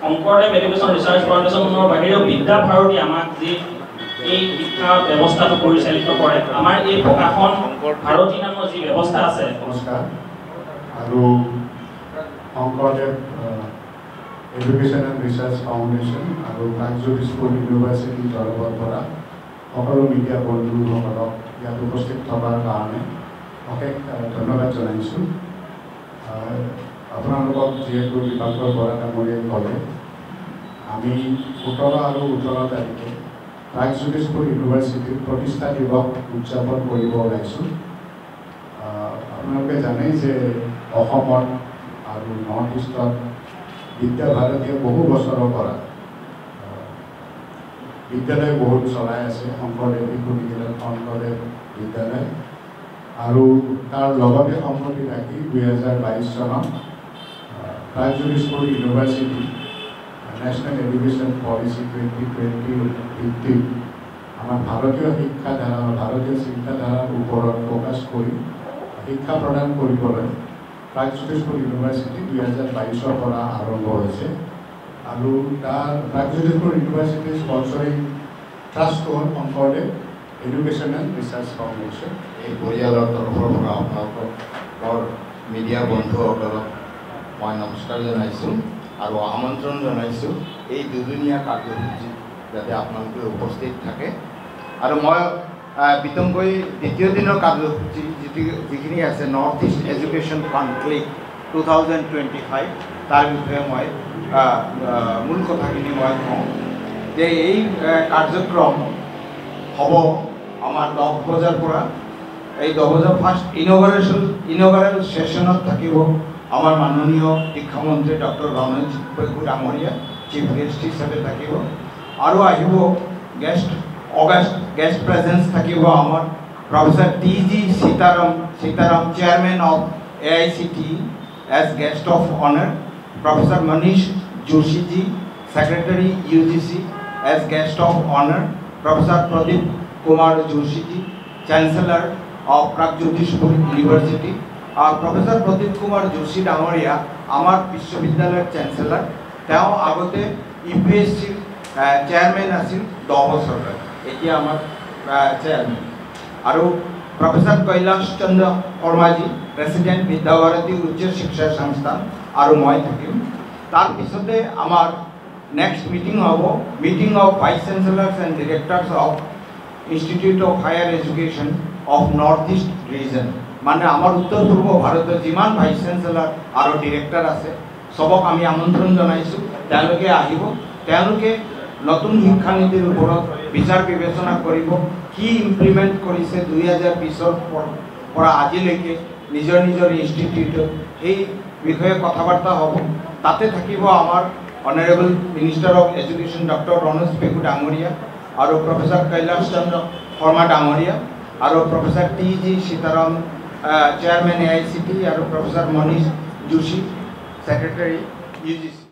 Sankardev education research ফাউণ্ডেশ্যনৰ বাহিৰেও বিদ্যা ভাৰতী আমাক যি এই শিক্ষা ব্যৱস্থাটো পৰিচালিত কৰে, আমাৰ এই প্ৰকাশন ভাৰতী নামৰ যি ব্যৱস্থা আছে। নমস্কাৰ। আৰু Sankardev education and research foundation আৰু প্ৰাগজ্যোতিষপুৰ ইউনিভাৰ্চিটিৰ তৰফৰ পৰা সকলো মিডিয়া বন্ধুসকলক ইয়াত উপস্থিত থকাৰ কাৰণে অশেষ ধন্যবাদ জনাইছোঁ। আপোনালোকক যিহেতু বিভাগৰ বৰা ডাঙৰীয়াই ক'লে, আমি 17 আৰু 18 তাৰিখে প্ৰাগজ্যোতিষপুৰ ইউনিভাৰ্চিটিৰ প্ৰতিষ্ঠা দিৱস উদযাপন কৰিব ওলাইছোঁ। আপোনালোকে জানে যে অসমত আৰু নৰ্থ ইষ্টত বিদ্যা ভাৰতীয়ে বহু বছৰৰ পৰা বিদ্যালয় বহুত চলাই আছে। শংকৰদেৱ শিশু নিকেতন শংকৰদেৱ বিদ্যালয় আৰু তাৰ লগতে সংগতি ৰাখি 2022 চনত Pragjyotishpur university national education policy 2020 ভিত্তিত আমাৰ ভাৰতীয় শিক্ষাধাৰা ভাৰতীয় চিন্তাধাৰাৰ ওপৰত ফ'কাছ কৰি শিক্ষা প্ৰদান কৰিবলৈ প্ৰাগজ্যোতিষপুৰ ইউনিভাৰ্চিটি 2022 পৰা আৰম্ভ হৈছে। আৰু তাৰ প্ৰাগজ্যোতিষপুৰ ইউনিভাৰ্চিটিৰ স্পনচৰিং ট্ৰাষ্ট হ'ল Sankardev education and research foundation. এই পৰিয়ালৰ তৰফৰ পৰা আপোনালোকৰ মিডিয়া বন্ধুসকলক মই নমস্কাৰ জনাইছোঁ আৰু আমন্ত্ৰণ জনাইছোঁ এই দুদিনীয়া কাৰ্যসূচী যাতে আপোনালোকে উপস্থিত থাকে। আৰু মই বিতংকৈ দ্বিতীয় দিনৰ কাৰ্যসূচী যিখিনি আছে নৰ্থ ইষ্ট এডুকেশ্যন কনক্লেভ 2025 তাৰ বিষয়ে মই মূল কথাখিনি মই কওঁ যে এই কাৰ্যক্ৰম হ'ব আমাৰ 10 বজাৰ পৰা। এই 10 বজাৰ ফাৰ্ষ্ট ইন'গ্ৰেল ছেশ্যনত থাকিব আমাৰ মাননীয় শিক্ষামন্ত্ৰী ডক্টৰ ৰমেশ পেগু ডাঙৰীয়া চিফ গেষ্ট হিচাপে থাকিব। আৰু আহিব গেষ্ট প্ৰেজেন্স থাকিব আমাৰ professor T G. Sitaram chairman of AICTE as guest of honor, Professor Manish Joshi Secretary UGC as guest of honor, Professor Pradeep Kumar Joshi Chancellor of Pragjyotishpur University. Professor Pradeep Kumar Joshi ডাঙৰীয়া আমাৰ বিশ্ববিদ্যালয়ৰ chancellor. তেওঁ আগতে UPSC chairman আছিল 10 বছৰলৈ, এতিয়া আমাৰ chairman. আৰু প্ৰফেসৰ কৈলাশ চন্দ্ৰ শৰ্মাজী প্ৰেচিডেণ্ট বিদ্যাভাৰতী উচ্চ শিক্ষা সংস্থান আৰু মই থাকিম। তাৰপিছতে আমাৰ নেক্সট মিটিং হ'ব meeting of vice chancellors and directors of institute of higher education of north east region. মানে আমাৰ উত্তৰ পূৰ্ব ভাৰতৰ যিমান ভাইচ চেঞ্চেলাৰ আৰু ডিৰেক্টৰ আছে চবক আমি আমন্ত্ৰণ জনাইছোঁ। তেওঁলোকে আহিব, তেওঁলোকে নতুন শিক্ষানীতিৰ ওপৰত বিচাৰ বিবেচনা কৰিব, কি ইমপ্লিমেণ্ট কৰিছে 2020 পৰা আজিলৈকে নিজৰ ইনষ্টিটিউটত, সেই বিষয়ে কথা বাৰ্তা হ'ব। তাতে থাকিব আমাৰ honourable minister of education doctor Ramesh Pegu ডাঙৰীয়া আৰু প্ৰফেসৰ কৈলাশ চন্দ্ৰ শৰ্মা ডাঙৰীয়া আৰু professor T G. Sitaram chairman AICTE আৰু professor Manish Joshi secretary UGC।